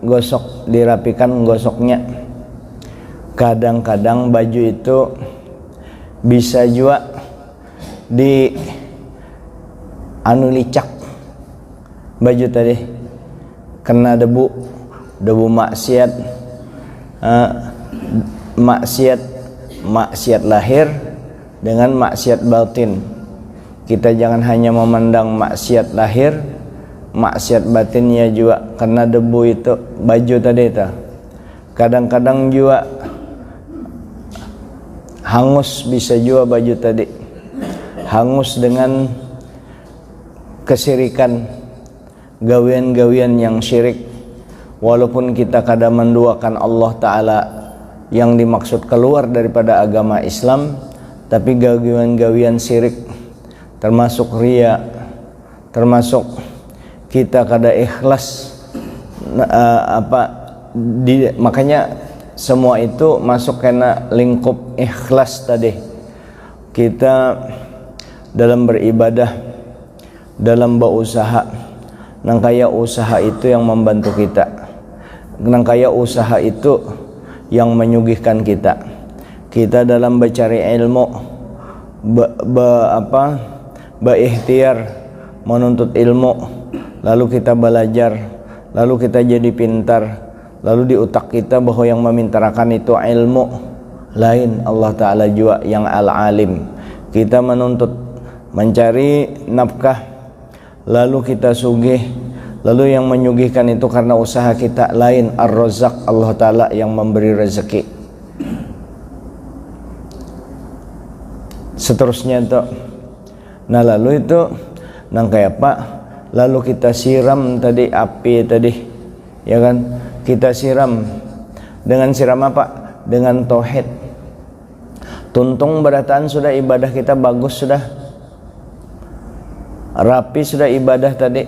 gosok, dirapikan gosoknya. Kadang-kadang baju itu bisa juga di licak baju tadi, kena debu maksiat, maksiat lahir dengan maksiat batin. Kita jangan hanya memandang maksiat lahir, maksiat batinnya juga kena debu itu baju tadi itu. Kadang-kadang juga hangus, bisa juga baju tadi hangus dengan kesirikan, gawian-gawian yang syirik. Walaupun kita kadang menduakan Allah Ta'ala yang dimaksud keluar daripada agama Islam, tapi gawian-gawian syirik, termasuk riya, termasuk kita kada ikhlas, makanya semua itu masuk kena lingkup ikhlas tadi. Kita dalam beribadah, dalam berusaha, nangkaya usaha itu yang membantu kita, nangkaya usaha itu yang menyugihkan kita. Kita dalam mencari ilmu, berikhtiar menuntut ilmu, lalu kita belajar, lalu kita jadi pintar, lalu di otak kita bahwa yang memintarakan itu ilmu, lain Allah Ta'ala juga yang al-alim. Kita menuntut, mencari nafkah, lalu kita sugih, lalu yang menyugihkan itu karena usaha kita, lain ar-razzaq, Allah Ta'ala yang memberi rezeki. Seterusnya itu. Nah lalu itu nang kayak apa? Lalu kita siram tadi api tadi, ya kan? Kita siram dengan siram apa? Dengan tauhid. Tuntung berataan sudah ibadah kita bagus, sudah rapi, sudah ibadah tadi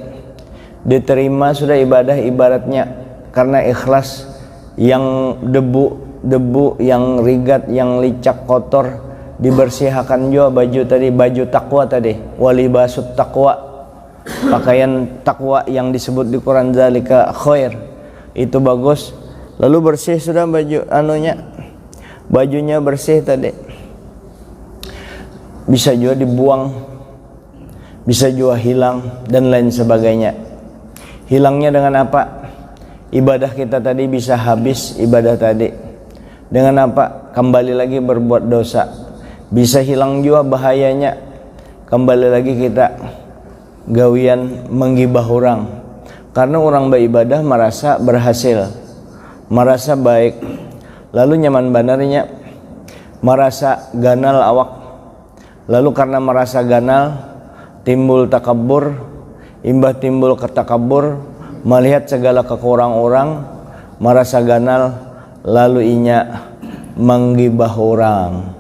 diterima, sudah ibadah ibaratnya karena ikhlas. Yang debu yang rigat, yang licak, kotor dibersihkan juga baju tadi, baju takwa tadi, walibasut takwa, pakaian takwa yang disebut di Quran zalika khair, itu bagus. Lalu bersih sudah baju bajunya bersih tadi, bisa juga dibuang, bisa juga hilang dan lain sebagainya. Hilangnya dengan apa? Ibadah kita tadi bisa habis, ibadah tadi dengan apa? Kembali lagi berbuat dosa. Bisa hilang juga bahayanya, kembali lagi kita gawian menggibah orang, karena orang beribadah merasa berhasil, merasa baik, lalu nyaman banarnya, merasa ganal awak, lalu karena merasa ganal timbul takabur, imbah timbul ketakabur, melihat segala kekurangan orang, merasa ganal, lalu inya menggibah orang,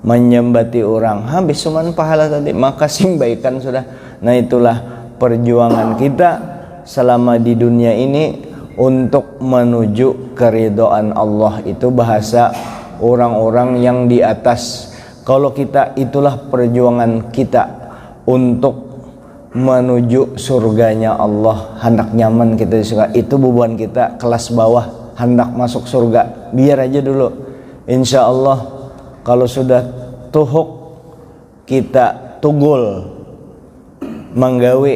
menyembati orang, habis cuman pahala tadi, maka simbaikan sudah. Nah itulah perjuangan kita selama di dunia ini untuk menuju keridhaan Allah. Itu bahasa orang-orang yang di atas. Kalau kita, itulah perjuangan kita untuk menuju surganya Allah, hendak nyaman kita di surga. Itu beban kita kelas bawah, hendak masuk surga. Biar aja dulu, insya Allah kalau sudah tuhuk kita tugul menggawe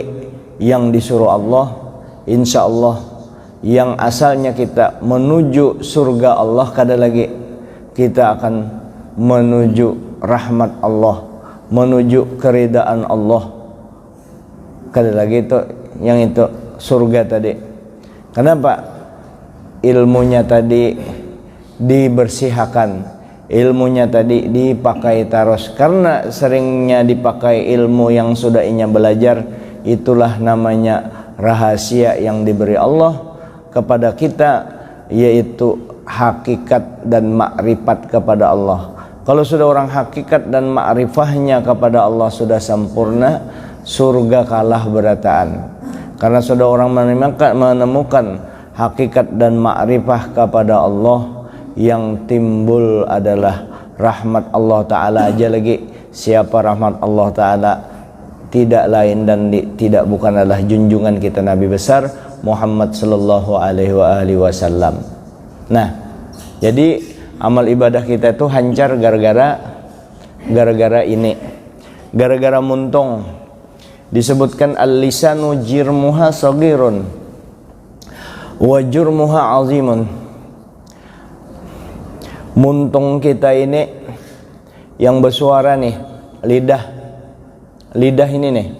yang disuruh Allah, insya Allah yang asalnya kita menuju surga Allah, kada lagi kita akan menuju rahmat Allah, menuju keridaan Allah, kada lagi itu yang itu surga tadi. Kenapa? Ilmunya tadi dibersihkan, ilmunya tadi dipakai terus, karena seringnya dipakai ilmu yang sudah inya belajar. Itulah namanya rahasia yang diberi Allah kepada kita, yaitu hakikat dan makrifat kepada Allah. Kalau sudah orang hakikat dan makrifahnya kepada Allah sudah sempurna, surga kalah berataan. Karena sudah orang menemukan hakikat dan makrifah kepada Allah, yang timbul adalah rahmat Allah Ta'ala aja lagi. Siapa rahmat Allah Ta'ala? Tidak lain dan tidak bukan adalah junjungan kita Nabi besar Muhammad sallallahu alaihi wasallam. Nah, jadi amal ibadah kita itu hancur gara-gara ini. Gara-gara muntung. Disebutkan al-lisanu jirmuha saghirun wa jurmuha azimun. Muntung kita ini yang bersuara nih, lidah ini nih,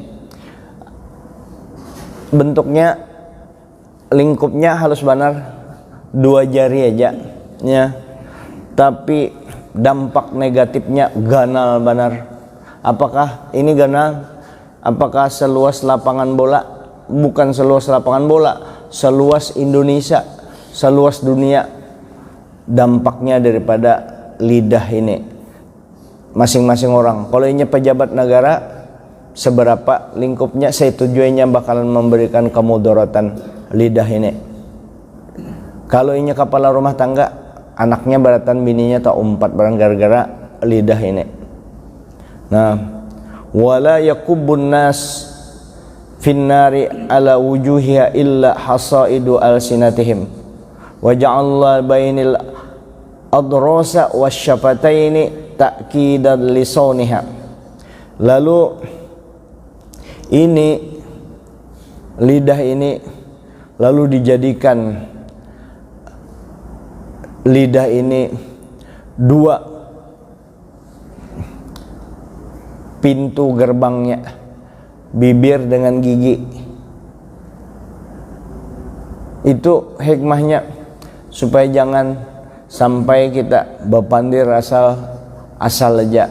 bentuknya lingkupnya halus benar, 2 jari aja ya, tapi dampak negatifnya ganal benar. Apakah ini ganal? Apakah seluas lapangan bola? Bukan seluas lapangan bola, seluas Indonesia, seluas dunia. Dampaknya daripada lidah ini masing-masing orang. Kalau ini pejabat negara, seberapa lingkupnya, saya tujuannya bakalan memberikan kemudaratan lidah ini. Kalau ini kepala rumah tangga, anaknya baratan bininya tak umpat barang gara-gara lidah ini. Nah, wala yakubbun nas finnari ala wujuhiha illa hasaidu alsinatihim wa ja'alla bainil adrasa wasyafataini ta'kidan lisaniha. Lalu ini lidah ini lalu dijadikan lidah ini 2 pintu gerbangnya, bibir dengan gigi. Itu hikmahnya supaya jangan sampai kita bepandir asal aja.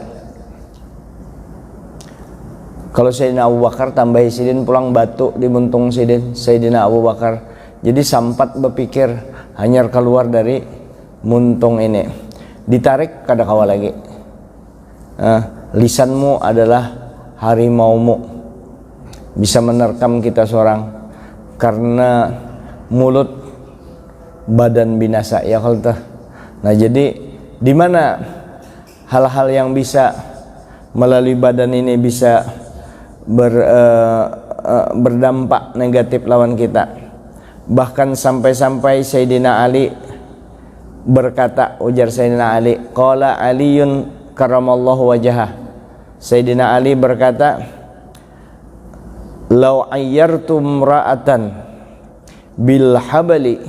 Kalau Sayyidina Abu Bakar tambah sidin pulang batu di muntung sidin Sayyidina Abu Bakar. Jadi sampat berpikir hanya keluar dari muntung ini, ditarik kada kawa lagi. Lisanmu adalah harimaumu, bisa menerkam kita seorang, karena mulut badan binasa ya kalau tuh. Nah, jadi di mana hal-hal yang bisa melalui badan ini bisa berdampak negatif lawan kita. Bahkan sampai-sampai Sayyidina Ali berkata, ujar Sayyidina Ali, qala Aliyun karamallahu wajhah. Sayyidina Ali berkata, "Lau ayyartum ra'atan bil habli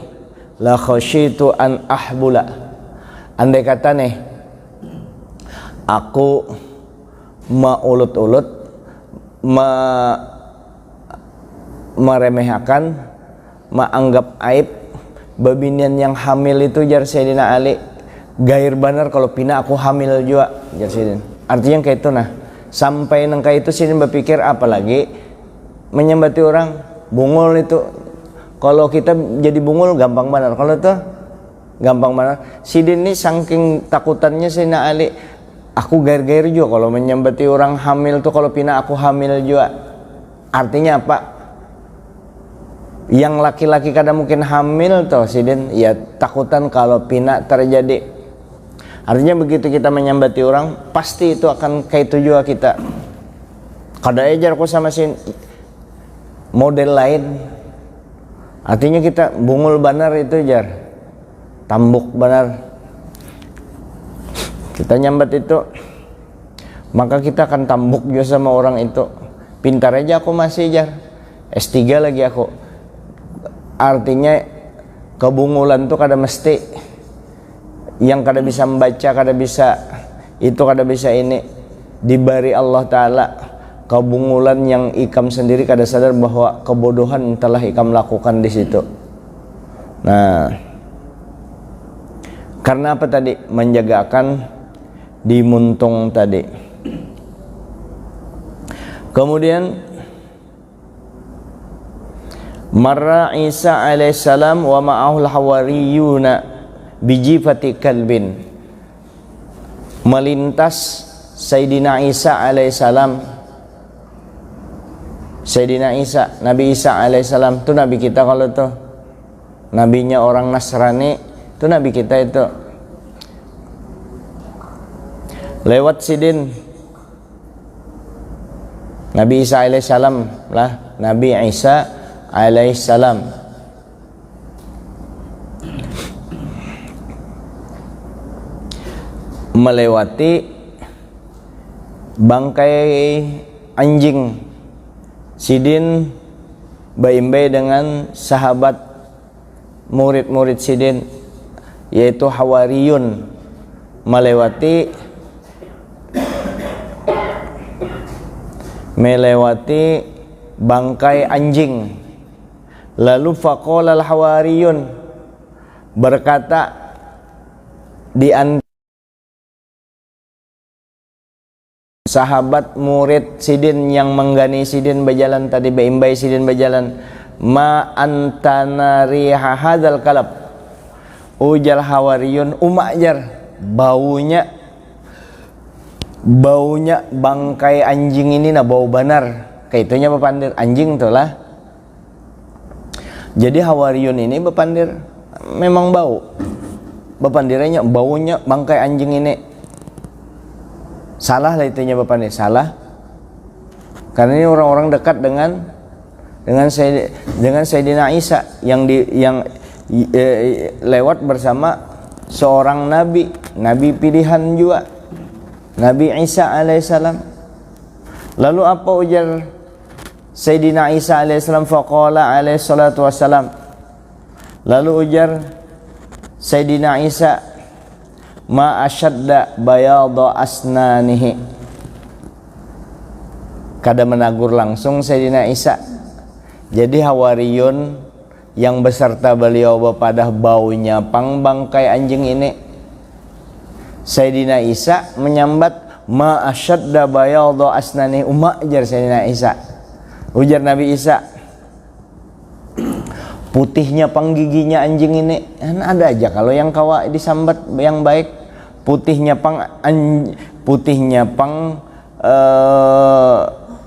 la khasyitu an ahbula." Andai kata nih, aku maulut-ulut meremehkan, menganggap aib babinian yang hamil itu, jar Sayyidina Ali, gair banar kalau pina aku hamil juga, jar Sayyidina. Artinya kayak itu, nah sampai nengka itu Sayyidina berpikir apalagi menyembati orang bungul itu. Kalau kita jadi bungul gampang banar, kalau itu gampang banar. Sidin ini saking takutannya Sayyidina Ali, aku gair-gair juga kalau menyembati orang hamil tuh, kalau pina aku hamil juga. Artinya apa? Yang laki-laki kadang mungkin hamil tuh Sidin, ya takutan kalau pina terjadi. Artinya begitu kita menyembati orang, pasti itu akan kayak itu juga kita. Kada ejar aku sama si model lain. Artinya kita bungul banar itu jar, tambuk banar. Kita nyambat itu, maka kita akan tambuk juga sama orang itu. Pintar aja aku masih jar, S3 lagi aku. Artinya kebungulan tuh kada mesti. Yang kada bisa membaca, kada bisa itu, kada bisa ini, diberi Allah Ta'ala kebungulan yang ikam sendiri kada sadar bahwa kebodohan telah ikam lakukan di situ. Nah, karena apa tadi? Menjagakan di muntung tadi. Kemudian marra Isa alaihissalam wa ma'ahul hawariyuna bijifati kalbin. Melintas Sayyidina Isa alaihissalam. Sayyidina Isa, Nabi Isa alaihissalam itu Nabi kita, kalau tuh nabinya orang Nasrani itu Nabi kita itu. Lewat sidin Nabi Isa alaihissalam lah, Nabi Isa alaihissalam melewati bangkai anjing. Sidin baimbai dengan sahabat murid-murid Sidin, yaitu Hawariyun, melewati bangkai anjing. Lalu faqala al-Hawariyun, berkata di antara sahabat murid Sidin yang menggani Sidin berjalan tadi, baimbai Sidin berjalan, ma antana riha hadzal kalab, ujal Hawariyun, umajar baunya bangkai anjing ini bau banar, kaitunya bepandir anjing tuh lah. Jadi Hawariyun ini bepandir memang bau, bepandirannya baunya bangkai anjing ini. Salah lah itunya Bapak nih, salah. Karena ini orang-orang dekat dengan Sayyidina Isa yang lewat bersama seorang nabi pilihan juga, Nabi Isa alaihissalam. Lalu apa ujar Sayyidina Isa alaihissalam? Faqala alaihissalatu wassalam, lalu ujar Sayyidina Isa, ma asyadda bayadha asnanihi. Kada menagur langsung Sayyidina Isa. Jadi Hawariyun yang beserta beliau pada baunya pang bangkai anjing ini, Sayyidina Isa menyambat ma asyadda bayadha asnanihi. Umajar Sayyidina Isa, ujar Nabi Isa, putihnya pang giginya anjing ini. Ada aja kalau yang kawa disambat yang baik, putihnya pang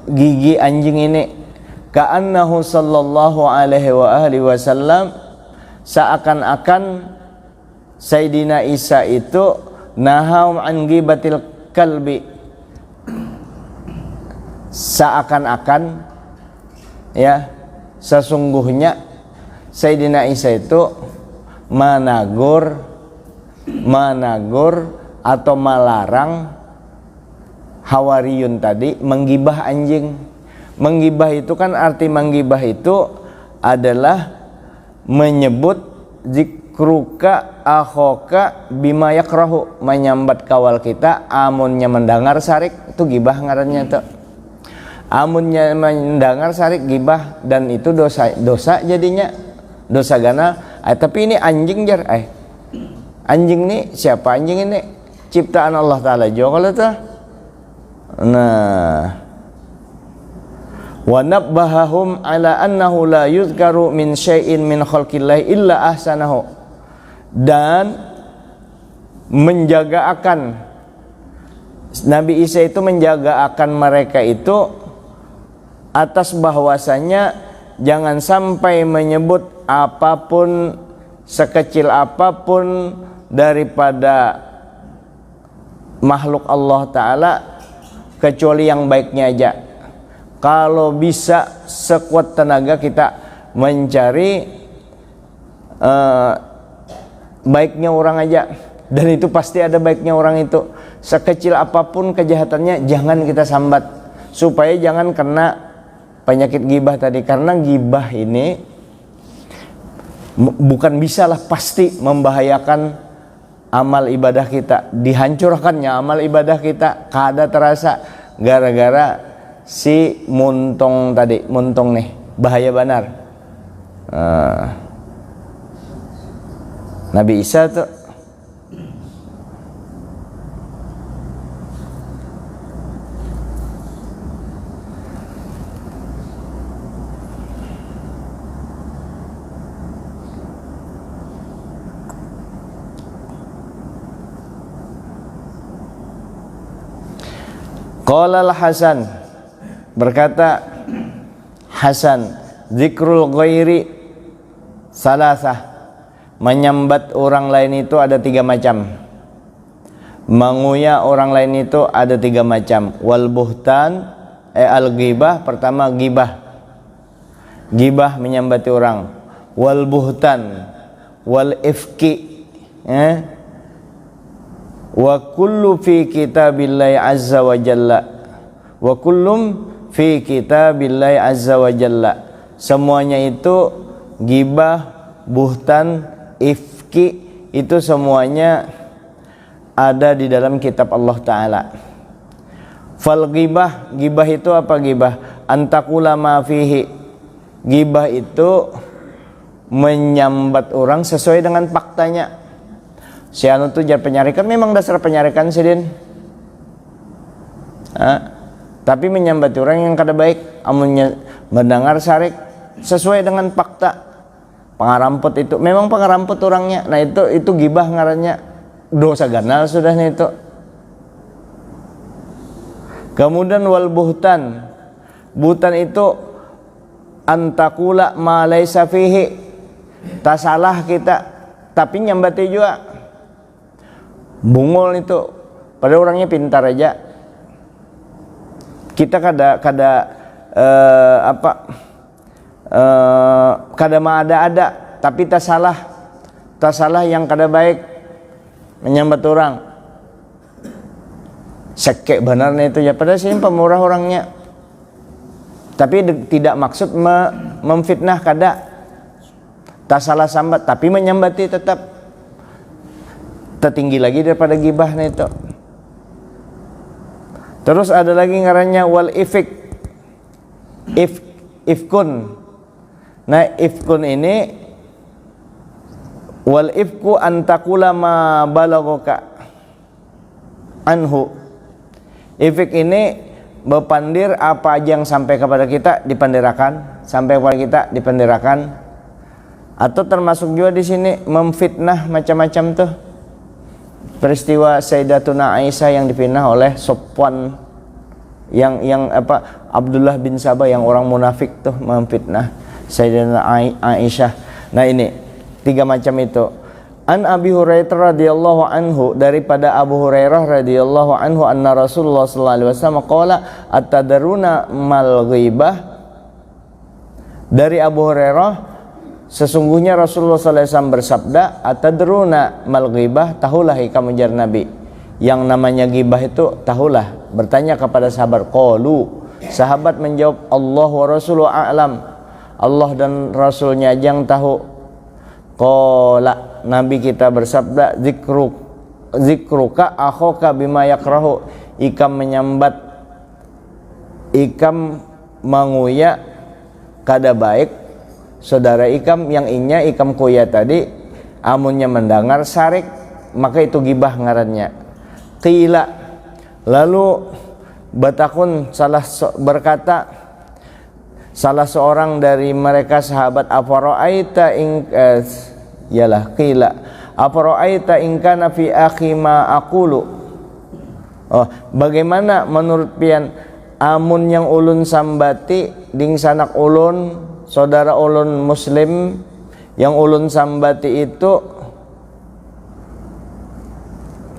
gigi anjing ini. Ka'annahu sallallahu alaihi wa alihi wasallam, seakan-akan Sayyidina Isa itu naham an ghibatil kalbi, seakan-akan ya, sesungguhnya Sayyidina Isa itu managur atau melarang Hawariyun tadi menggibah anjing. Menggibah itu kan, arti menggibah itu adalah menyebut zikruka akhoka bima yakrahu, menyambat kawal kita amunnya mendengar sarik, itu gibah ngarannya tuh. Amunnya mendengar sarik gibah, dan itu dosa jadinya, dosa gana. Tapi ini anjing jar, anjing nih siapa? Anjing ini ciptaan Allah Ta'ala juga kalau tuh. Nah, wa nabbahahum ala annahu la yuzkaru min syai'in min khalqillahi illa ahsanahu, dan menjaga akan Nabi Isa itu menjaga akan mereka itu atas bahwasanya jangan sampai menyebut apapun, sekecil apapun daripada makhluk Allah Ta'ala kecuali yang baiknya aja. Kalau bisa sekuat tenaga kita mencari baiknya orang aja, dan itu pasti ada baiknya orang itu. Sekecil apapun kejahatannya jangan kita sambat, supaya jangan kena penyakit gibah tadi. Karena gibah ini bukan bisalah, pasti membahayakan amal ibadah kita, dihancurkannya amal ibadah kita kada terasa gara-gara si muntong tadi. Muntong nih bahaya benar. Nabi Isa tuh qala al-Hasan, berkata Hasan, zikrul ghairi salasah, menyambat orang lain itu ada 3 macam, menguya orang lain itu ada 3 macam. Wal buhtan al-ghibah, pertama ghibah menyambati orang. Wal buhtan wal ifki, wa kullu fi kitabillahi azza wa jalla, wa kullum fi kitabillahi azza wa jalla. Semuanya itu gibah, buhtan, ifki, itu semuanya ada di dalam kitab Allah Ta'ala. Fal gibah, gibah itu apa gibah? Antakula ma fihi. Gibah itu menyambat orang sesuai dengan faktanya. Si anu tuh jar penyarikan, memang dasar penyarikan sih Din. Tapi menyambat orang yang kada baik, amunnya mendengar sarik sesuai dengan fakta. Pengaramput itu memang pengaramput orangnya. Nah itu gibah ngarannya, dosa ganal sudahnya itu. Kemudian wal buhtan. Buhtan itu antakula ma laisa fihi. Tak salah kita tapi nyambati juga. Bungol itu pada orangnya pintar aja. Kita kada ada tapi tak salah yang kada baik menyambat orang. Sekek benarnya itu ya, padahal sih pemurah orangnya, tapi tidak maksud memfitnah, kada. Tak salah sambat tapi menyambati tetap tertinggi lagi daripada gibahnya itu. Terus ada lagi ngarannya wal ifkun. Nah ifkun ini, wal ifku antakula ma balagoka anhu. Ifk ini berpandir apa aja yang sampai kepada kita dipandirakan, sampai kepada kita dipandirakan. Atau termasuk juga di sini memfitnah macam-macam tuh. Peristiwa Sayyidatuna Aisyah yang dipitnah oleh Sofwan yang Abdullah bin Sabah yang orang munafik tuh memfitnah Sayyidatuna Aisyah. Nah ini 3 macam itu. An Abi Hurairah radhiyallahu anhu, daripada Abu Hurairah radhiyallahu anhu, anna Rasulullah sallallahu alaihi wasallam qala atadaruna mal ghibah. Dari Abu Hurairah, sesungguhnya Rasulullah sallallahu alaihi wasallam bersabda, atadruna mal ghibah, tahulah kamu jar Nabi yang namanya ghibah itu, tahulah. Bertanya kepada sahabat, qalu, sahabat menjawab, Allah wa rasuluhu a'lam, Allah dan Rasulnya aja yang tahu. Qala, Nabi kita bersabda, zikruka akhoka bima yakrahu, ikam menyambat, ikam menguya kada baik saudara ikam yang inya ikam kuya tadi, amunnya mendengar sarik, maka itu gibah ngarannya. Qila, lalu batakun berkata salah seorang dari mereka sahabat, afara'aita yalah qila afara'aita in kana fi akhi ma aqulu. Bagaimana menurut pian amun yang ulun sambati ding sanak ulun, saudara ulun muslim yang ulun sambati itu,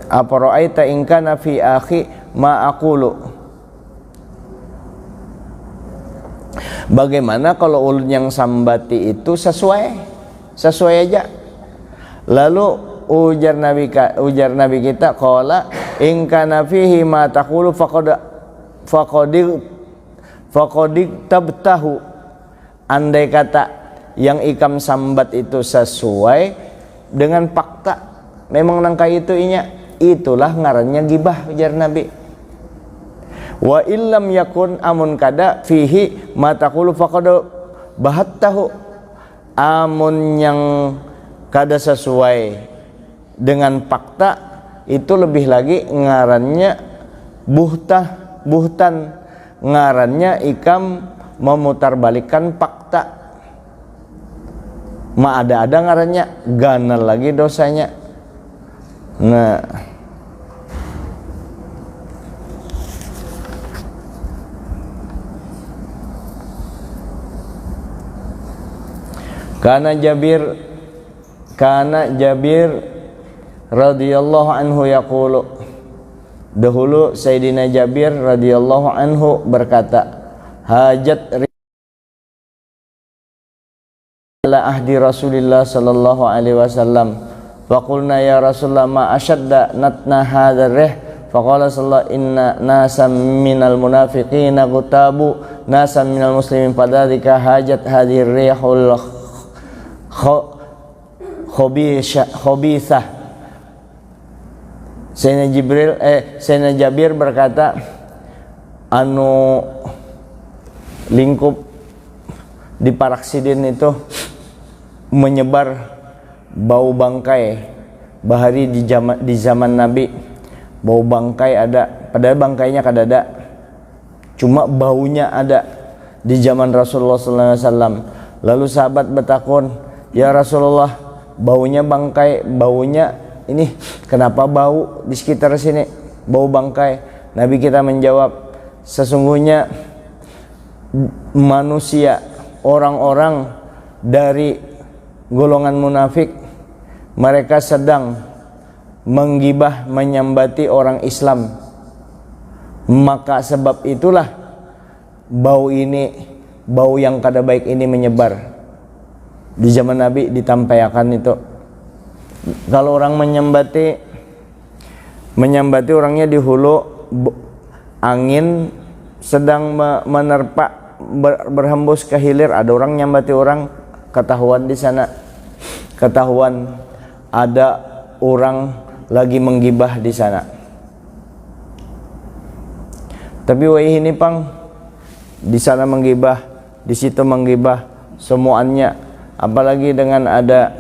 afara'aita in kana fi akhi ma aqulu. Bagaimana kalau ulun yang sambati itu sesuai aja. Lalu ujar Nabi kita, qala in kana fihi ma taqulu faqad tabtahu. Andai kata yang ikam sambat itu sesuai dengan fakta, memang nangka itu inya, itulah ngarannya gibah, ujar Nabi. Wa illam yakun, amun kada fihi ma taqulu faqad bahattahu, amun yang kada sesuai dengan fakta, itu lebih lagi ngarannya buhtan, ngarannya ikam memutarbalikkan fakta. Ma ada ngarannya ganal lagi dosanya. Nah, Kana Jabir radhiyallahu anhu yaqulu, dahulu Sayyidina Jabir radhiyallahu anhu berkata, hajat ala ahdi Rasulillah sallallahu alaihi wasallam qulna ya Rasulullah ma asyadda natna hadzal rih. Faqala sallallahu inna nasam minal munafiqina qutabu nasam minal muslimin fadzalika hajat hadhir rihul khabithah. Sayyidina Jabir berkata, anu lingkup di Paraksidin itu menyebar bau bangkai bahari di zaman Nabi. Bau bangkai ada, padahal bangkainya kadada, cuma baunya ada di zaman Rasulullah SAW. Lalu sahabat bertakun, ya Rasulullah, baunya bangkai, baunya ini kenapa bau di sekitar sini, bau bangkai? Nabi kita menjawab, sesungguhnya manusia, orang-orang dari golongan munafik, mereka sedang menggibah, menyambati orang Islam. Maka sebab itulah bau ini, bau yang kada baik ini menyebar. Di zaman Nabi ditampaikan itu. Kalau orang menyambati orangnya di hulu, angin sedang menerpa berhembus ke hilir, ada orang nyambati orang, ketahuan di sana, ketahuan ada orang lagi menggibah di sana. Tapi woi ini pang, di sana menggibah, di situ menggibah, semuanya. Apalagi dengan ada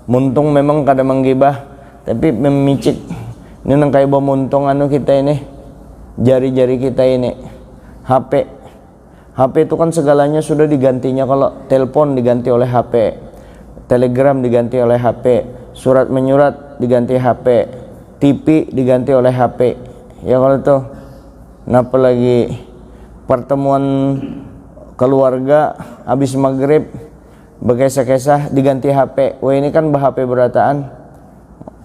muntung memang kada menggibah, tapi memicik. Ini nang kayak bawa muntung anu kita ini, jari-jari kita ini, HP itu kan segalanya sudah digantinya. Kalau telepon diganti oleh HP, telegram diganti oleh HP, surat menyurat diganti HP, TV diganti oleh HP. Ya kalau itu, kenapa lagi pertemuan keluarga habis maghrib berkesah-kesah diganti HP. Wah ini kan HP berataan,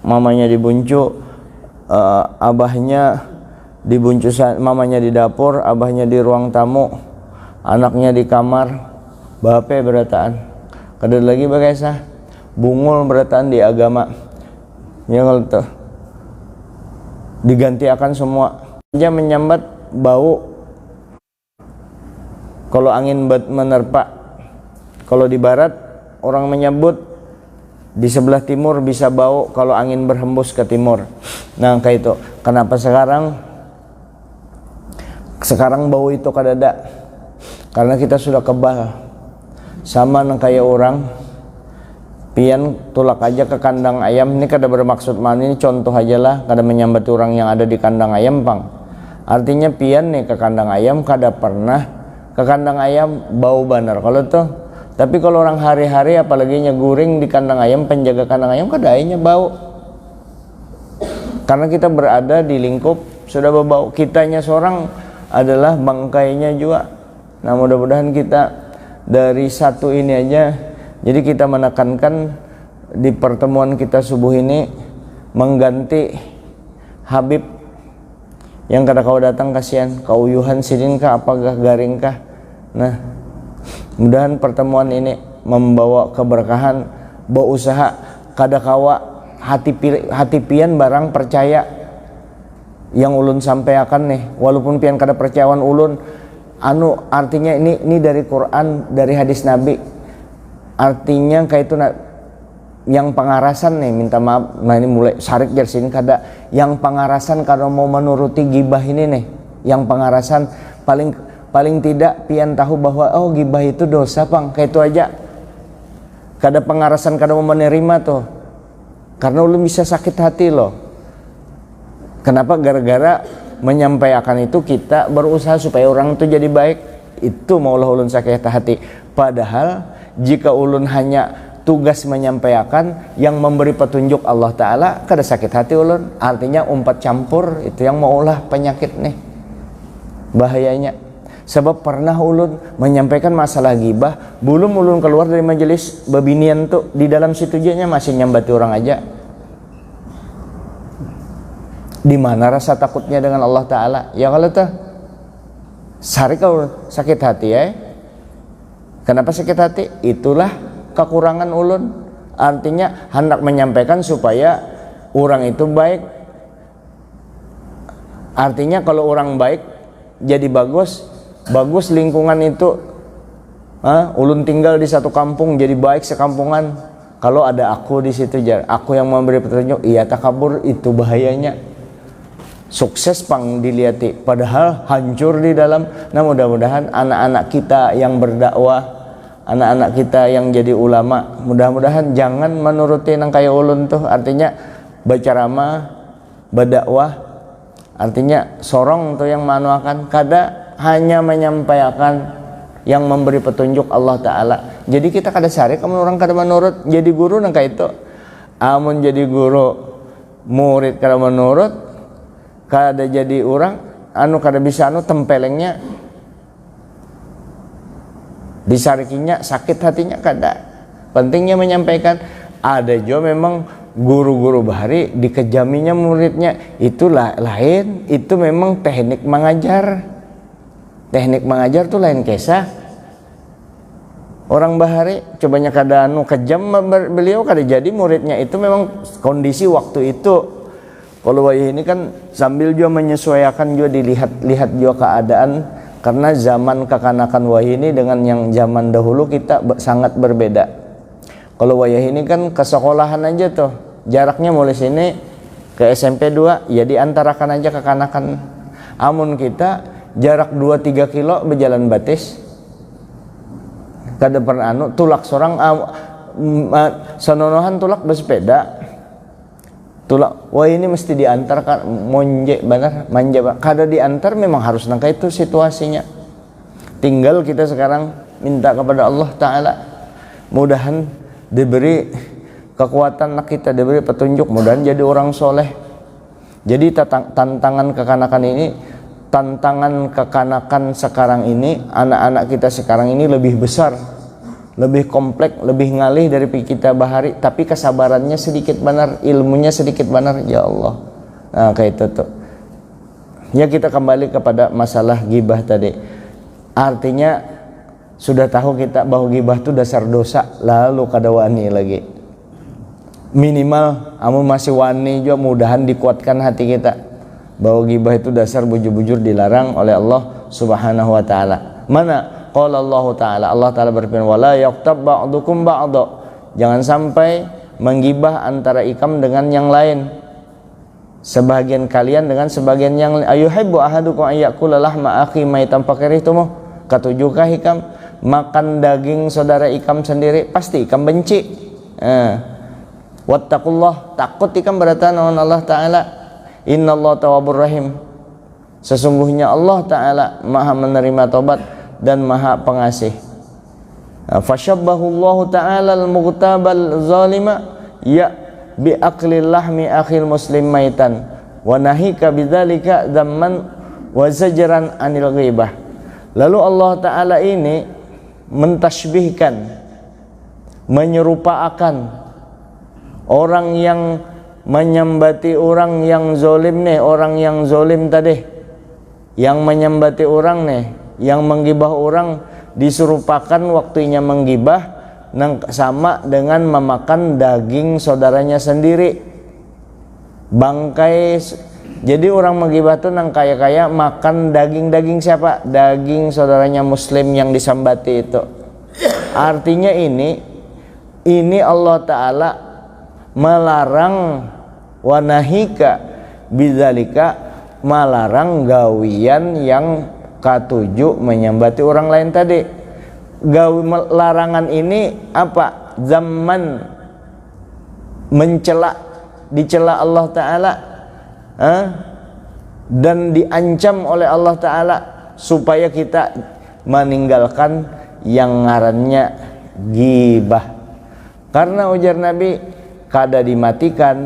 mamanya dibuncu, abahnya dibuncu, mamanya di dapur, abahnya di ruang tamu, anaknya di kamar, HP berataan. Kada lagi berkesah, bungul berataan di agama. Ya kalau itu diganti akan semua. Dia menyambat bau kalau angin menerpa. Kalau di barat orang menyebut di sebelah timur bisa bau kalau angin berhembus ke timur. Nah kayak itu. Kenapa sekarang bau itu kadada? Karena kita sudah kebal. Sama nang kayak orang pian tulak aja ke kandang ayam. Ini kada bermaksud mana, ini contoh aja lah, kada menyambat orang yang ada di kandang ayam pang. Artinya pian nih ke kandang ayam, kada pernah ke kandang ayam bau banar kalau tuh. Tapi kalau orang hari-hari apalagi nyeguring di kandang ayam, penjaga kandang ayam kada ainya bau. Karena kita berada di lingkup sudah berbau. Kitanya seorang adalah bangkainya juga. Nah mudah-mudahan kita dari satu ini aja. Jadi kita menekankan di pertemuan kita subuh ini mengganti Habib yang kada kau datang, kasihan kauyuhan sidin kah apakah garing kah. Nah mudahan pertemuan ini membawa keberkahan, bawa usaha kada kawa hati pian barang percaya yang ulun sampaikan nih, walaupun pian kada percayaan ulun anu artinya ini dari Quran, dari hadis Nabi. Artinya kayak itu yang pengarasan nih, minta maaf, nah ini mulai sarik dari sini kada, yang pengarasan kalau mau menuruti gibah ini nih, yang pengarasan paling tidak pian tahu bahwa oh gibah itu dosa pang, kayak itu aja. Kada pengarasan kada mau menerima tuh, karena ulun bisa sakit hati loh. Kenapa? Gara-gara menyampaikan itu kita berusaha supaya orang itu jadi baik, itu maulah ulun sakit hati. Padahal jika ulun hanya tugas menyampaikan yang memberi petunjuk Allah Ta'ala, kada sakit hati ulun. Artinya umpat campur itu yang maulah penyakit nih, bahayanya. Sebab pernah ulun menyampaikan masalah gibah, belum ulun keluar dari majelis babinian tuh, di dalam situ aja masih nyambati orang aja. Di mana rasa takutnya dengan Allah Ta'ala? Ya kalau tuh sari kau sakit hati ya. Kenapa sakit hati? Itulah kekurangan ulun. Artinya hendak menyampaikan supaya orang itu baik. Artinya kalau orang baik jadi bagus lingkungan itu. Ulun tinggal di satu kampung jadi baik sekampungan. Kalau ada aku di situ, aku yang memberi petunjuk, iya takabur, itu bahayanya. Sukses pang dilihati, padahal hancur di dalam. Nah mudah-mudahan anak-anak kita yang berdakwah, anak-anak kita yang jadi ulama, mudah-mudahan jangan menuruti nang kaya ulun tuh. Artinya berceramah, berdakwah, artinya sorong tuh yang manuakan, kada hanya menyampaikan yang memberi petunjuk Allah Ta'ala. Jadi kita kada sari kamu orang kada menurut jadi guru nang kaya itu. Amun jadi guru murid kada menurut, kada jadi orang kada bisa tempelengnya disarikinya, sakit hatinya kada. Pentingnya menyampaikan. Ada juga memang guru-guru bahari dikejaminya muridnya, itulah lain. Itu memang teknik mengajar. Teknik mengajar tuh lain kisah. Orang bahari cobanya kada kejam beliau kada jadi muridnya. Itu memang kondisi waktu itu. Kalau wayah ini kan sambil juga menyesuaikan juga dilihat juga keadaan, karena zaman kekanakan wayah ini dengan yang zaman dahulu kita sangat berbeda. Kalau wayah ini kan ke sekolahan aja tuh, jaraknya mulai sini ke SMP 2 ya diantarakan aja kekanakan. Amun kita jarak 2-3 kilo berjalan batis, kada pernah tulak sorang sanonohan tulak bersepeda. Tulak, wah ini mesti diantar kan, monje benar, manja kada diantar, memang harus nangka itu situasinya. Tinggal kita sekarang minta kepada Allah Ta'ala, mudahan diberi kekuatan kita, diberi petunjuk, mudahan jadi orang soleh. Jadi tantangan kekanakan ini, tantangan kekanakan sekarang ini, anak-anak kita sekarang ini lebih besar, lebih kompleks, lebih ngalih dari kita bahari, tapi kesabarannya sedikit benar, ilmunya sedikit benar, ya Allah. Nah kayak itu tuh. Ya kita kembali kepada masalah gibah tadi. Artinya sudah tahu kita bahwa gibah itu dasar dosa, lalu kada wani lagi. Minimal amun masih wani juga, mudahan dikuatkan hati kita bahwa gibah itu dasar bujur-bujur dilarang oleh Allah Subhanahu wa taala. Mana? Qala Allah Ta'ala, Allah Ta'ala berfirman, wala yaqtab ba'dukum ba'da, jangan sampai menggibah antara ikam dengan yang lain, sebagian kalian dengan sebagian yang lain. Ayuhibbu ahadukum ayyakula lahma akhi maitan fakarihtumuh, katujukah ikam makan daging saudara ikam sendiri, pasti ikam benci. Wattaqullah, takut ikam beratan lawan Allah Ta'ala. Innallaha tawwabur rahim, sesungguhnya Allah Ta'ala maha menerima taubat dan maha pengasih. Fasyabbahullahu ta'ala al-mughtabal zalima ya bi aklil lahmi akhil muslim maitan wa nahika bidzalika dzamman wa zajran anil ghibah. Lalu Allah Ta'ala ini mentasbihkan, menyerupakan orang yang menyembati orang yang zolim nih, orang yang zolim tadi, yang menyembati orang nih, yang menggibah orang, disurupakan waktunya menggibah sama dengan memakan daging saudaranya sendiri, bangkai. Jadi orang menggibah tuh nang kaya-kaya makan daging siapa? Daging saudaranya muslim yang disambati itu. Artinya ini Allah Ta'ala melarang, wanahika bidzalika, melarang gawian yang ketujuh menyambati orang lain tadi. Larangan ini apa? Zaman mencela, dicela Allah Ta'ala, dan diancam oleh Allah Ta'ala supaya kita meninggalkan yang ngarannya gibah. Karena ujar Nabi, kada dimatikan.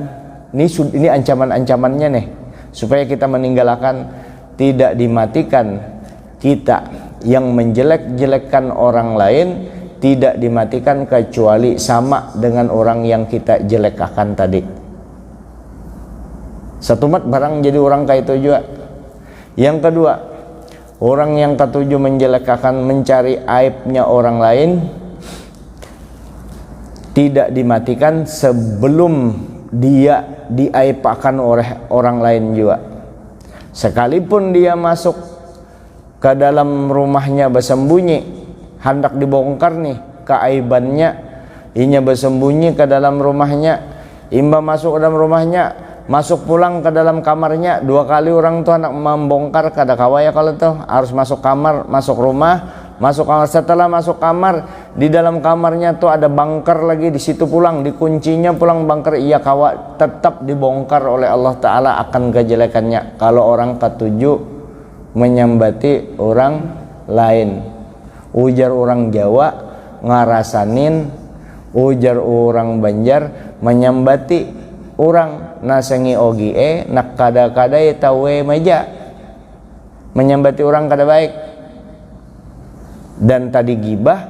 Ini ancaman-ancamannya nih, supaya kita meninggalkan, tidak dimatikan kita yang menjelek-jelekkan orang lain, tidak dimatikan kecuali sama dengan orang yang kita jelekkan tadi. Satu mat barang jadi orang kayak itu juga. Yang kedua, orang yang ketujuh menjelekkan, mencari aibnya orang lain, tidak dimatikan sebelum dia diaipakan oleh orang lain juga. Sekalipun dia masuk ke dalam rumahnya bersembunyi, hendak dibongkar nih keaibannya, inya bersembunyi ke dalam rumahnya, imba masuk ke dalam rumahnya, masuk pulang ke dalam kamarnya, 2 kali orang tuh hendak membongkar kada kawaya kalau tuh harus masuk kamar, masuk rumah, masuk kamar. Setelah masuk kamar, di dalam kamarnya tuh ada bunker lagi, di situ pulang dikuncinya, pulang bunker, iya kawa tetap dibongkar oleh Allah Ta'ala akan kejelekannya kalau orang ketujuh menyambati orang lain. Ujar orang Jawa ngarasanin, ujar orang Banjar menyambati orang nasengi ogie nak kada-kada tawe meja menyambati orang kada baik. Dan tadi gibah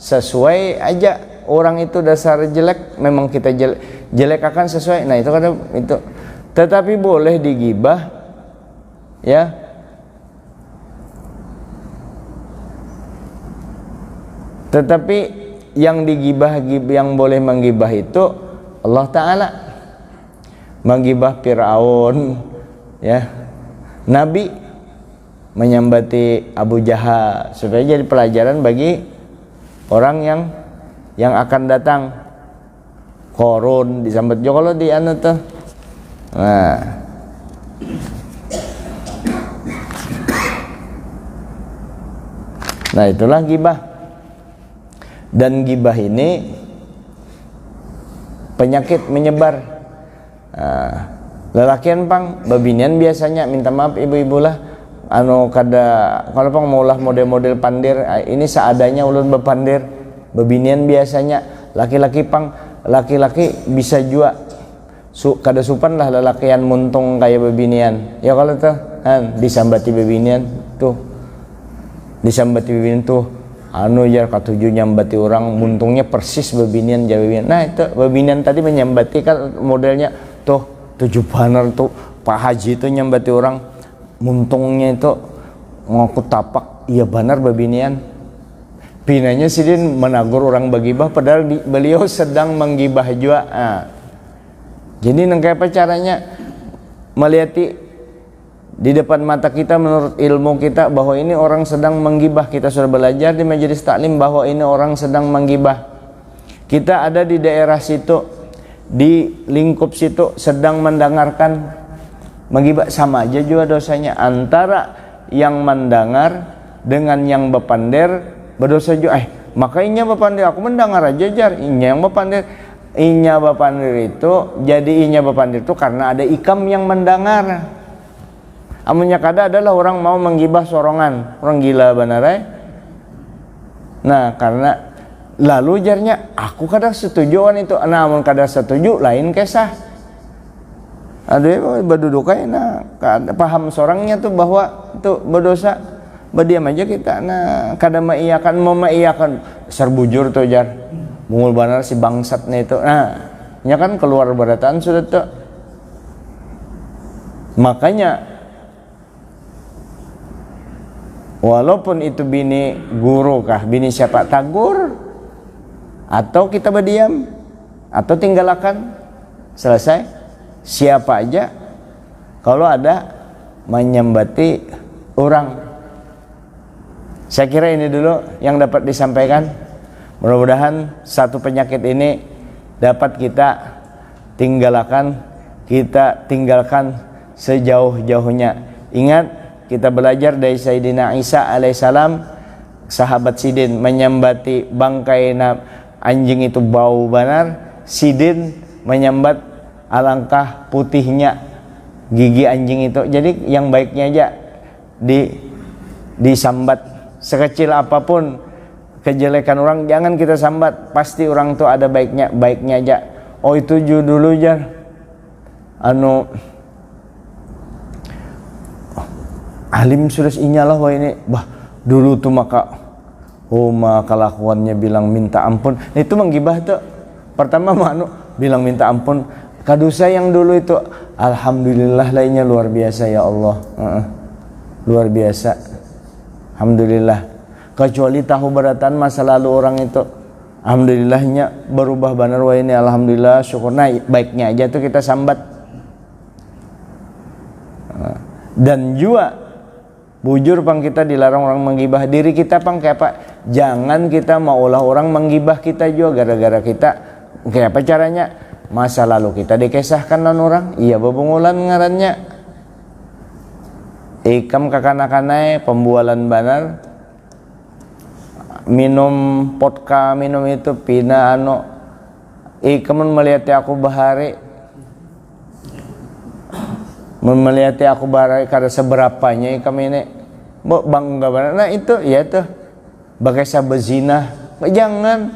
sesuai aja, orang itu dasar jelek, memang kita jelek akan sesuai. Nah itu kada itu, tetapi boleh digibah ya, tetapi yang digibah, yang boleh menggibah itu Allah Ta'ala. Menggibah Fir'aun ya, Nabi menyambati Abu Jahal, supaya jadi pelajaran bagi orang yang akan datang. Korun disambat juga kalau di anu tuh. Nah itulah gibah. Dan gibah ini penyakit menyebar. Lelakian pang babinian biasanya minta maaf ibu-ibu lah, anu kada kalau pang maulah model-model pandir, ini seadanya ulun bepandir. Babinian biasanya laki-laki pang, laki-laki bisa juga kada supan lah lelakian muntung kayak babinian ya kalau tuh disambati babinian tuh, disambati babinian tuh anu ya katujuh nyambati orang muntungnya persis babinian jadi babinian. Nah itu babinian tadi menyambati kan modelnya tuh 7 banar tuh Pak Haji itu nyambati orang muntungnya itu ngaku tapak, iya benar babinian. Pinanya sidin menagur orang bagibah padahal beliau sedang menggibah juga. Jadi nengkai apa caranya melihati di depan mata kita menurut ilmu kita bahwa ini orang sedang menggibah. Kita sudah belajar di majelis taklim bahwa ini orang sedang menggibah. Kita ada di daerah situ, di lingkup situ sedang mendengarkan menggibah, sama aja juga dosanya. Antara yang mendengar dengan yang bepandir berdosa juga. Maka inya bepandir, aku mendengar aja jar, inya yang bepandir. Inya bepandir itu, jadi inya bepandir itu karena ada ikam yang mendengar. Amunnya kada adalah orang mau menggibah sorongan, orang gila benarai. Nah karena lalu jarnya aku kada setujuan itu, namun kada setuju lain kisah. Ada berdudukai, nah paham sorangnya tuh bahwa itu berdosa, berdiam aja kita. Nah kada maiyakan, mau maiyakan serbujur tuh jar, mungul benar si bangsatnya itu. Nah nya kan keluar barataan sudah tuh. Makanya walaupun itu bini guru kah, bini siapa, tagur atau kita berdiam atau tinggalkan, selesai. Siapa aja kalau ada menyambati orang. Saya kira ini dulu yang dapat disampaikan. Mudah-mudahan satu penyakit ini dapat kita tinggalkan sejauh-jauhnya. Ingat, kita belajar dari Sayyidina Isa alaihissalam, sahabat Sidin menyambati bangkai anjing itu bau benar. Sidin menyambat alangkah putihnya gigi anjing itu. Jadi yang baiknya aja disambat. Sekecil apapun kejelekan orang jangan kita sambat, pasti orang tuh ada baiknya aja. Oh itu dulu jar anu alim sudah inyalah wah ini bah dulu tuh maka kelakuannya bilang minta ampun. Nah, itu menggibah tuh. Pertama bilang minta ampun. Kadosa yang dulu itu alhamdulillah lainnya luar biasa ya Allah. Luar biasa. Alhamdulillah. Kecuali tahu beratan masa lalu orang itu. alhamdulillahnya berubah benar wah ini, alhamdulillah syukur. Nah baiknya aja tuh kita sambat. Dan juga bujur pang kita dilarang orang menggibah diri kita pang kayak apa, jangan kita maulah orang menggibah kita juga gara-gara kita. Kayak apa caranya? Masa lalu kita dikisahkan non orang, iya bebungulan ngarannya ikam kakana-kanai pembualan banar, minum vodka, minum itu pina ano, ikam melihat aku bahari, melihat aku bahari kada seberapanya ikam ini bangga banget. Nah itu ya tuh bagai sabezina, jangan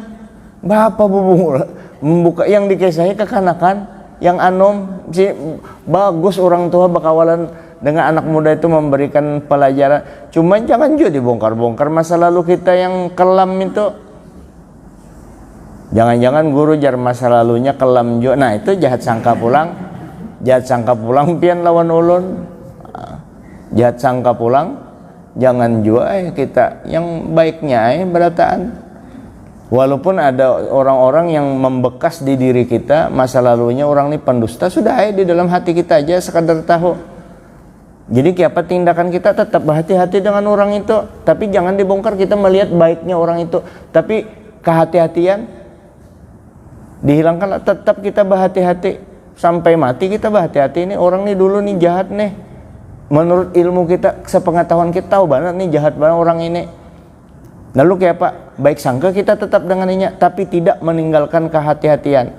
bapak bubung membuka yang dikesahi kekanakan yang anom si bagus orang tua bakawalan dengan anak muda itu memberikan pelajaran. Cuman jangan juga dibongkar-bongkar masa lalu kita yang kelam itu. Jangan-jangan guru jar masa lalunya kelam juga. Nah itu jahat sangka pulang. Jahat sangka pulang pian lawan ulun. Jahat sangka pulang. Jangan juga kita yang baiknya berataan. Walaupun ada orang-orang yang membekas di diri kita masa lalunya orang ini pendusta, sudah di dalam hati kita aja sekadar tahu. Jadi apa tindakan kita tetap berhati-hati dengan orang itu, tapi jangan dibongkar. Kita melihat baiknya orang itu, tapi kehati-hatian dihilangkan. Tetap kita berhati-hati sampai mati, kita berhati-hati. Ini orang ini dulu nih jahat nih, menurut ilmu kita, sepengetahuan kita tahu banget nih jahat banget orang ini. Lalu kayak apa? Baik sangka kita tetap denganinya, tapi tidak meninggalkan kehati-hatian.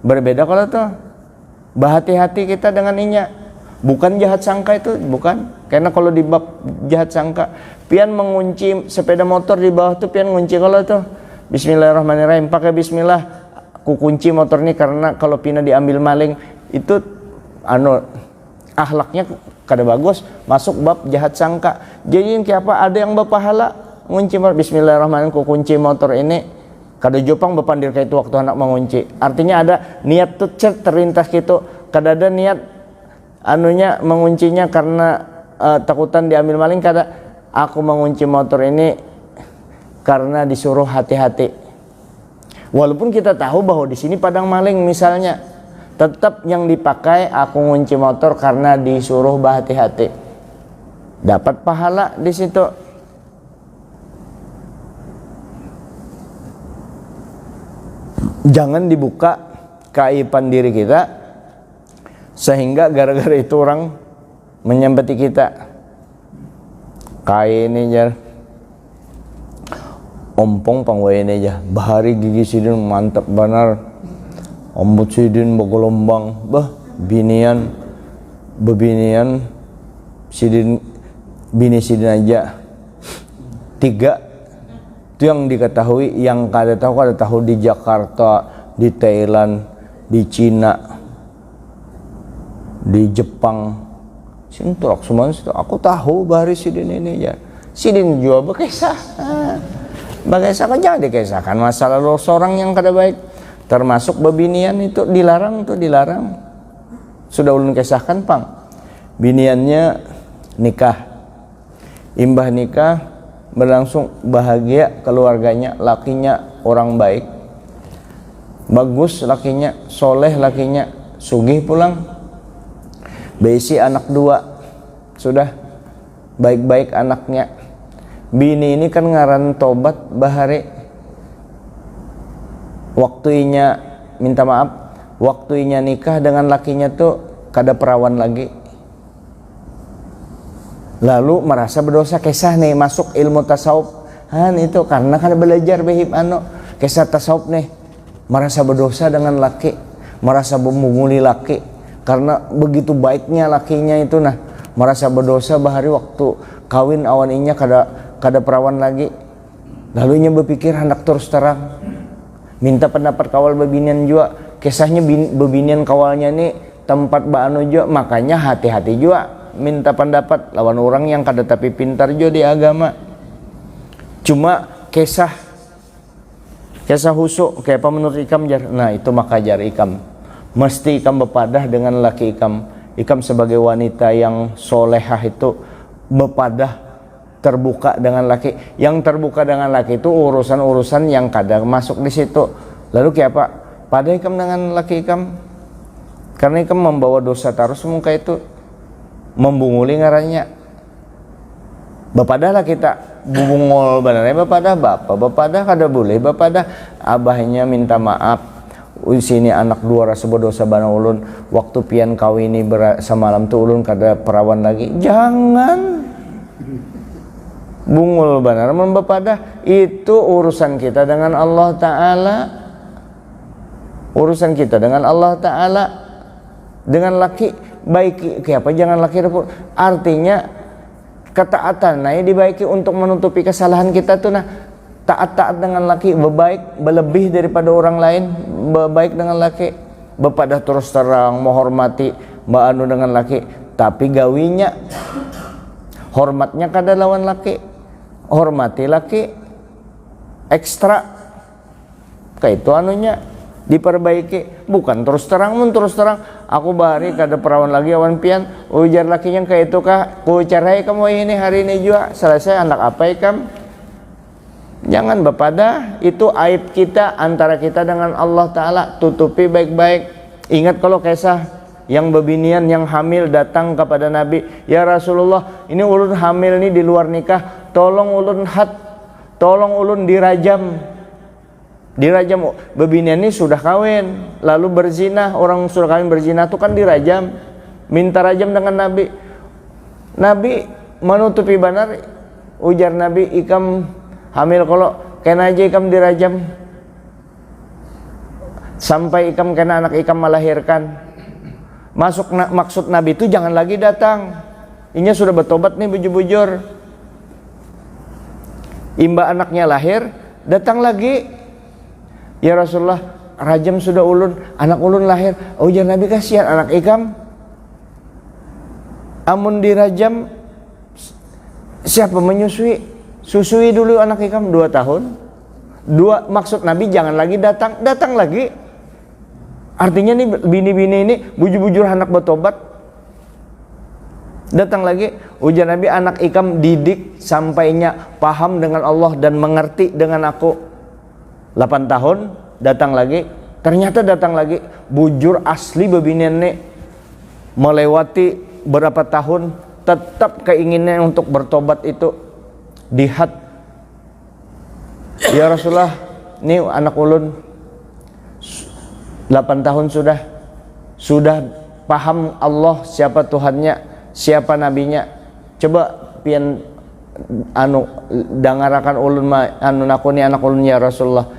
Berbeda kalau tuh berhati-hati kita dengan inya. Bukan jahat sangka itu, bukan. Karena kalau di bab jahat sangka, pian mengunci sepeda motor di bawah tuh pian ngunci kalau tuh bismillahirrahmanirrahim, pakai bismillah, ku kunci motor ini karena kalau pina diambil maling itu akhlaknya kada bagus, masuk bab jahat sangka. Jadi kayak apa? Ada yang berpahala ngunci bismillahirrahmanirrahim, ku kunci motor ini kada jopang bepandir kayak itu waktu anak mengunci. Artinya ada niat tuh terlintas gitu. Kada ada niat anunya menguncinya karena takutan diambil maling. Kada, aku mengunci motor ini karena disuruh hati-hati. Walaupun kita tahu bahwa di sini padang maling misalnya, tetap yang dipakai aku ngunci motor karena disuruh berhati-hati. Dapat pahala di situ. Jangan dibuka keaiban diri kita sehingga gara-gara itu orang menyempeti kita. Kayak ini jar ompong pangwai ini aja bahari gigi sidin mantap benar, ombut sidin bergelombang bah binian bebinian sidin bini sidin aja 3. Itu yang diketahui. Yang kada tahu di Jakarta, di Thailand, di Cina, di Jepang, sintrok semua itu. Aku tahu bahari sidin ini ya. Sidin juga berkisah. Berkisah kan jangan dikisahkan masa lalu seorang yang kada baik. Termasuk bebinian itu dilarang tuh, dilarang. Sudah ulun kisahkan pang. Biniannya nikah. Imbah nikah berlangsung bahagia keluarganya, lakinya orang baik, bagus lakinya, soleh lakinya, sugih pulang, besi anak 2, sudah baik-baik anaknya. Bini ini kan ngaran tobat bahari, waktunya minta maaf, waktunya nikah dengan lakinya tuh kada perawan lagi. Lalu merasa berdosa, kisah nih masuk ilmu tasawuf itu karena kan belajar behib kisah tasawuf nih, merasa berdosa dengan laki, merasa memunguli laki karena begitu baiknya lakinya itu. Nah merasa berdosa bahari waktu kawin awan inya kada perawan lagi. Lalu inya berpikir hendak terus terang minta pendapat kawal bebinian juga. Kisahnya bebinian kawalnya nih tempat baanu juga, makanya hati-hati juga minta pendapat lawan orang yang kada tapi pintar juga di agama. Cuma kisah husuk kayak apa menurut ikam jar. Nah itu maka jar ikam mesti ikam berpadah dengan laki ikam. Ikam sebagai wanita yang solehah itu berpadah terbuka dengan laki. Yang terbuka dengan laki itu urusan-urusan yang kadang masuk di situ. Lalu kayak apa? Pada ikam dengan laki ikam, karena ikam membawa dosa terus muka itu membunguli ngarannya. Bapadah lah kita bubungol benernya, bapadah bapadah kada boleh, bapadah abahnya minta maaf. Sini anak dua rasa berdosa bana ulun, waktu pian kawini semalam tu ulun kada perawan lagi. Jangan bungul benar membapadah, itu urusan kita dengan Allah Ta'ala. Urusan kita dengan Allah Ta'ala. Dengan laki baik kayak apa, jangan laki artinya ketaatan nah dibaiki untuk menutupi kesalahan kita tuh. Nah, taat dengan laki berbaik berlebih daripada orang lain, berbaik dengan laki, bepadah terus terang menghormati mbak anu dengan laki, tapi gawinya hormatnya kada lawan laki, hormati laki ekstra kayak itu anunya diperbaiki, bukan terus terang aku bari kada perawan lagi awan pian ujar lakinya kayak itu kah ku cerai kamu ini hari ini juga selesai anak apa ikam. Jangan bapadah, itu aib kita antara kita dengan Allah Ta'ala, tutupi baik-baik. Ingat kalau kisah yang bebinian yang hamil datang kepada Nabi, ya Rasulullah, ini ulun hamil nih di luar nikah, tolong ulun dirajam. Bebinian ini sudah kawin lalu berzina, orang sudah kawin berzina itu kan dirajam, minta rajam dengan Nabi. Nabi menutupi benar, ujar Nabi, ikam hamil kalau kena aja ikam dirajam sampai ikam kena anak ikam melahirkan. Maksud Nabi itu jangan lagi datang, inya sudah bertobat nih bujur-bujur, imba anaknya lahir datang lagi, ya Rasulullah rajam sudah ulun, anak ulun lahir. Ujar Nabi, kasihan anak ikam, amun dirajam siapa menyusui? Susui dulu anak ikam 2 tahun. Maksud Nabi jangan lagi datang lagi. Artinya nih bini-bini ini bujur-bujur anak bertobat datang lagi. Ujar Nabi, anak ikam didik sampainya paham dengan Allah dan mengerti dengan aku. 8 tahun datang lagi. Ternyata datang lagi bujur asli bebinian nih, melewati berapa tahun tetap keinginan untuk bertobat itu dihat. Ya Rasulullah, ini anak ulun 8 tahun sudah paham Allah siapa Tuhannya, siapa nabinya. Coba pian anu dangarakan ulun anu nakuni anak ulun, ya Rasulullah,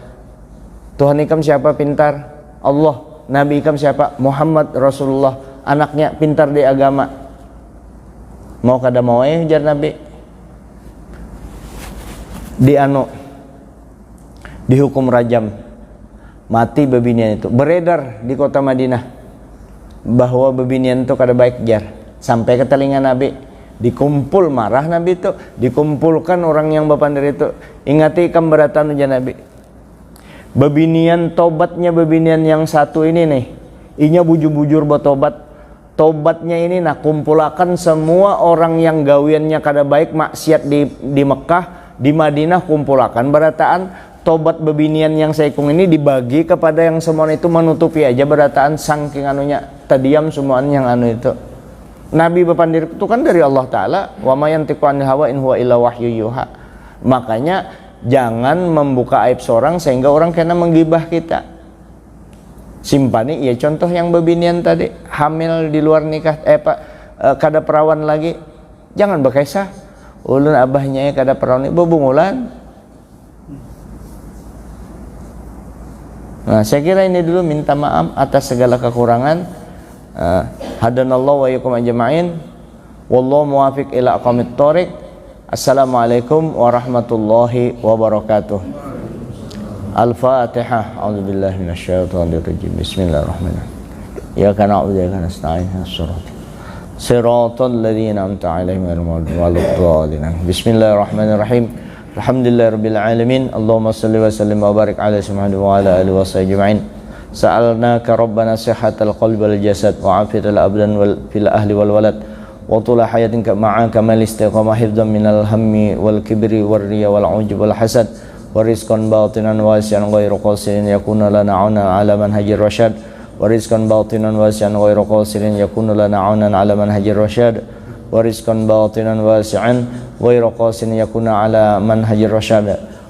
Tuhan ikam siapa pintar? Allah. Nabi ikam siapa? Muhammad Rasulullah. Anaknya pintar di agama. Mau kada mau ujar Nabi, dihukum rajam, mati bebinian itu. Beredar di kota Madinah bahwa bebinian itu kada baik jar, sampai ke telinga Nabi. Dikumpul marah Nabi itu, dikumpulkan orang yang bapandar itu. Ingati ikam beratan ujar Nabi, bebinian tobatnya bebinian yang satu ini nih, inya bujur-bujur bertobat. Tobatnya ini nah kumpulakan semua orang yang gawiannya kada baik maksiat di Mekah, di Madinah, kumpulakan berataan tobat bebinian yang seikung ini dibagi kepada yang semua itu, menutupi aja berataan saking anunya tadiam semuanya yang anu itu. Nabi bapandir itu kan dari Allah Ta'ala, wa ma yantiqu anil hawa in huwa illa wahyu yuha. Makanya jangan membuka aib seorang sehingga orang kena menggibah kita. Simpani ya contoh yang bebinian tadi hamil di luar nikah, kada perawan lagi, jangan berkisah ulun abahnya kada perawan ini bebungulan. Nah, saya kira ini dulu, minta maaf atas segala kekurangan. Hadanallahu wa iyyakum ajma'in. Wallahu muwaffiq ila aqwamit thoriq. Assalamualaikum warahmatullahi wabarakatuh. Al-Fatihah. A'udzubillahi minasyaitonir rajim. Bismillahirrahmanirrahim. Iyyaka na'budu wa iyyaka nasta'in. Shiratal ladzina an'amta 'alaihim ghairil maghdubi 'alaihim. Bismillahirrahmanirrahim. Alhamdulillahirabbil alamin. Allahumma shalli wa sallim wa barik ala Muhammad wa ala alihi wa sahbihi ajma'in. Sa'alnaka rabbana sihhatal qalbi wal jasad wa 'afiyatal abdan wal fil ahli wal walad وطول حياتك مع كمال استقامة حفظا من الهم والكبر والرياء والعجب والحسد ورزقا باطنا واسعا غير قاصر يكون لنا عونا على منهج الرشاد ورزقا باطنا واسعا غير قاصر يكون لنا عونا على منهج الرشاد ورزقا باطنا واسعا غير قاصر يكون على منهج الرشاد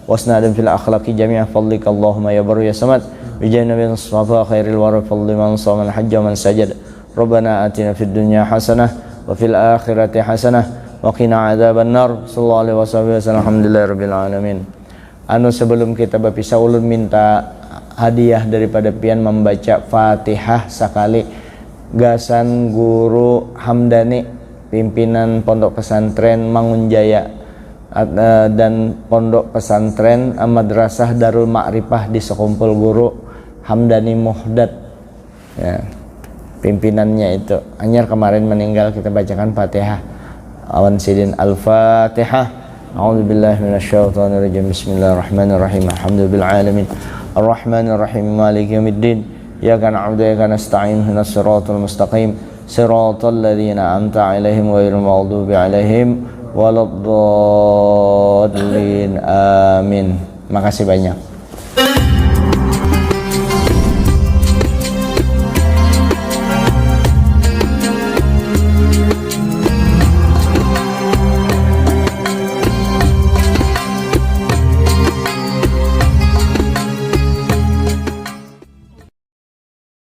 واسنادا في الأخلاق جميع فضلك اللهم يا بر يا صمد بجانب المصطفى خير الورى فضل من صام الحج ومن سجد ربنا آتنا في الدنيا حسنة وفي الآخرة حسنة وقنا عذاب النار sallallahu alaihi wasallam alhamdulillahirabbil alamin. Sebelum kita berpisah ulun minta hadiah daripada pian membaca Fatihah sekali gasan Guru Hamdani pimpinan Pondok Pesantren Mangunjaya dan Pondok Pesantren Madrasah Darul Ma'rifah di Sekumpul Guru Hamdani Muhdad ya, pimpinannya itu Anyar kemarin meninggal. Kita bacakan Fatihah awan sidin Al-Fatihah. A'udzubillahi minasyaitonirrajim. Bismillahirrahmanirrahim. Alhamdulillahil alamin. Arrahmanirrahim. Maliki yaumiddin. Iyyaka na'budu wa iyyaka nasta'in. Ihdinas siratal mustaqim. Siratal ladzina an'amta 'alaihim ghairil maghdubi 'alaihim waladdallin. Amin. Makasih banyak.